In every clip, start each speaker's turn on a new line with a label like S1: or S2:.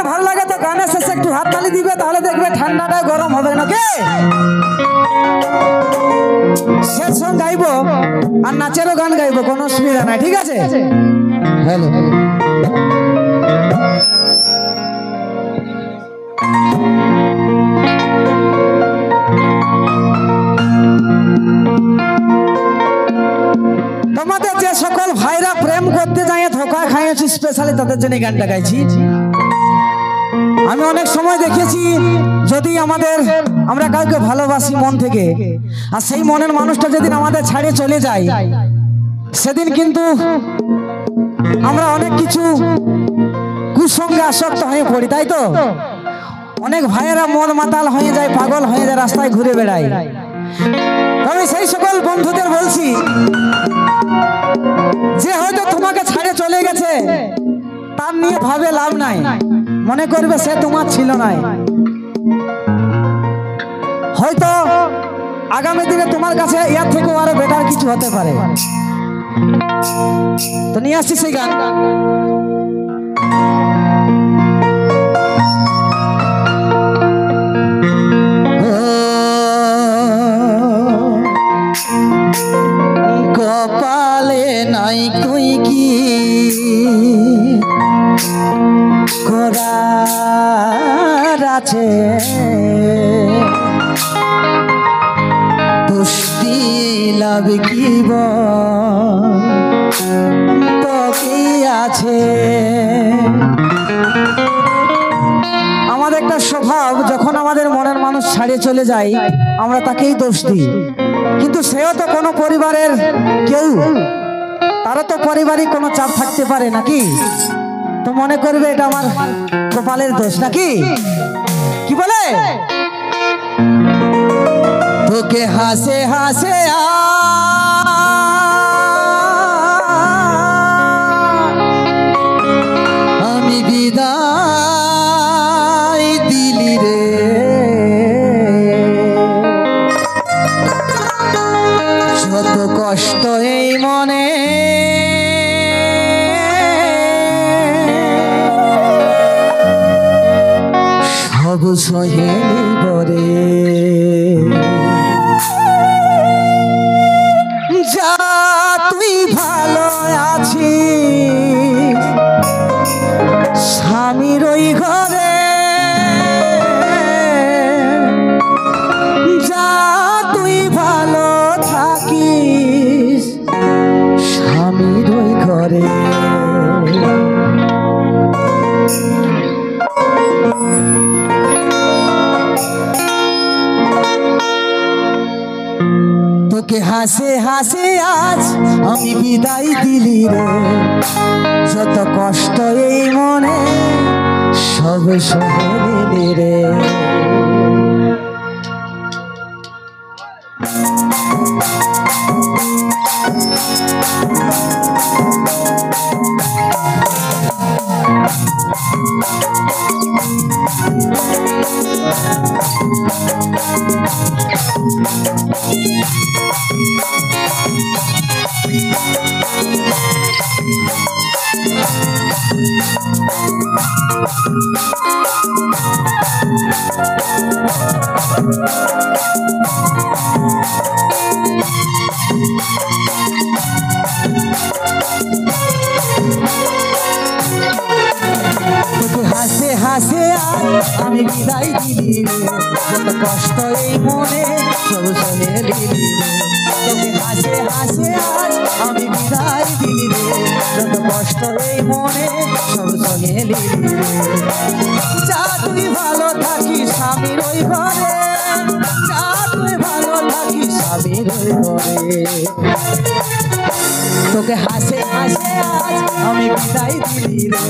S1: ভালো লাগে তো গানের শেষে একটু হাততালি দিবে, তাহলে দেখবে ঠান্ডাটা গরম হবে নাকি। শেষ সং গাইবো আর নাচেরও গান গাইবো, কোনো অসুবিধা নাই, ঠিক আছে। হ্যালো তোমাদের যে সকল ভাইরা প্রেম করতে যায় ধোকা খাইয়েছি, স্পেশালি তাদের জন্য গানটা গাইছি। আমি অনেক সময় দেখেছি যদি আমরা কাউকে ভালোবাসি মন থেকে, আর সেই মনের মানুষটা যেদিন আমাদের ছাড়ে চলে যায়, সেদিন কিন্তু আমরা অনেক কিছু কুসঙ্গে আসক্ত হয়ে পড়ি, তাই তো। অনেক ভাইয়েরা মন মাতাল হয়ে যায়, পাগল হয়ে যায়, রাস্তায় ঘুরে বেড়ায়। তবে সেই সকল বন্ধুদের বলছি যে হয়তো তোমাকে ছাড়ে চলে গেছে, তার নিয়ে ভাবে লাভ নাই, মনে করবে সে তোমার ছিল না। হয়তো আগামী দিনে তোমার কাছে এর থেকেও আরো বেটার কিছু হতে পারে। তো নিয়ে আসছি সেই গান। কপালে নাই কই কি করার আছে, পুষ্টি লাভ কি কি আছে। আমাদের একটা স্বভাব, যখন আমাদের মনের মানুষ ছাড়িয়ে চলে যায় আমরা তাকেই দোষ দিই, কিন্তু সেও তো কোনো পরিবারের কেউ, তারও তো পারিবারিক কোনো চাপ থাকতে পারে নাকি। তো মনে করবে এটা আমার কপালের দোষ নাকি, কি বলে। তোকে হাসে হাসে আমি বিদায় দিলি রে, যত কষ্ট এই মনে সব সহে বরে। যা তুই ভালো আছিস স্বামীর ওই ঘরে, যা তুই ভালো থাকিস স্বামীর ওই ঘরে। তোকে হাসে হাসে আজ আমি বিদায় দিলি রে, যত কষ্ট এই মনে সব সহে নিলি রে। হাসে হাসে আমি বিদায় দিলি রে, যত কষ্ট এই মনে সব সহে দিলি রে। তোকে হাসে হাসে আমি বিদায় দিলি রে, যত কষ্ট এই মনে সব সহে দিলি রে। যা তুই ভালো থাকিস স্বামীর ওই ঘরে, যা তুই ভালো থাকিস স্বামীর ওই ঘরে। তোকে হাসে হাসে আজ আমি বিদায় দিলি রে,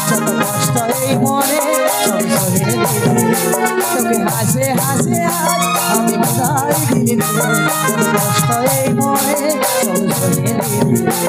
S1: যত কষ্ট এই মনে সব সহে দিলি রে। তোকে হাসে হাসে আজ আমি বিদায় দিলি রে, যত কষ্ট এই মনে সব সহে দিলি রে।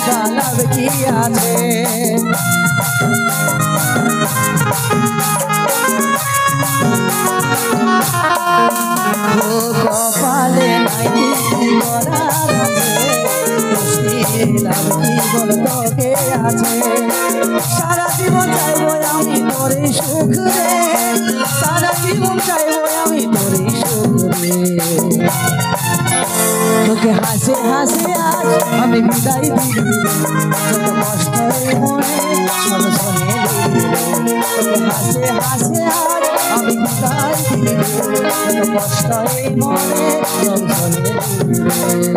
S1: লাভ কি আছে কপালে নাই কি করার আছে লাভ কি বল তোকে আছে সারা জীবন চাইবো আমি তোরে সুখ রে সারা জীবন চাইবো আমি তোরে সুখ রে তোকে হাসে হাসে আজ আমি বিদায় দিই যত কষ্ট মনে সব সহে তোকে হাসে হাসে আজ আমি বিদায় দিই যত কষ্ট মনে সব সহে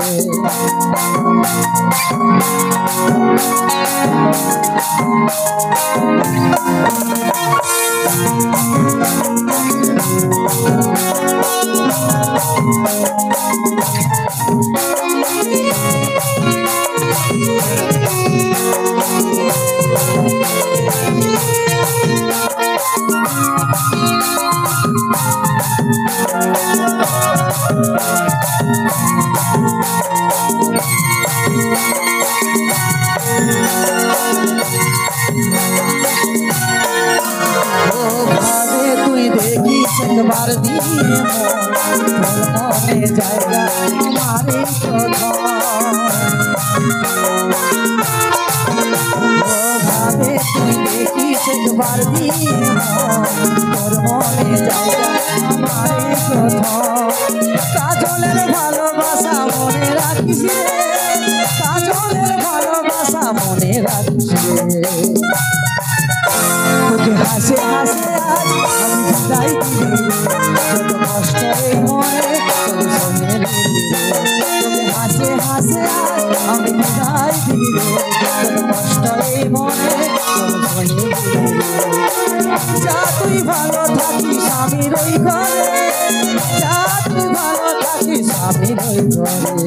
S1: একবার দিয়ে মনে জায়গা আমারে ভাবে তুই দেখিস একবার দিয়ে তোর মনে জায়গা আমারে কাজলের ভালোবাসা মনে রাখিস রে কাজলের ভালোবাসা মনে রাখিস রে তোকে হাসে হাসে আজ আমি বিদায় দিই যত কষ্ট মনে তোর সঙ্গে তোকে হাসে হাসে আজ আমি বিদায় দিই যত কষ্ট মনে তোর সঙ্গে যা তুই ভালো থাকিস আমির ওই ঘরে যা তুই ভালো থাকিস আমির ওই ঘরে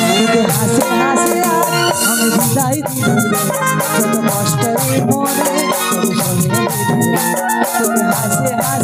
S1: তোকে হাসে হাসে আজ আমি বিদায় দিই যত কষ্ট মনে তোর সঙ্গে তোকে হাসে হাসে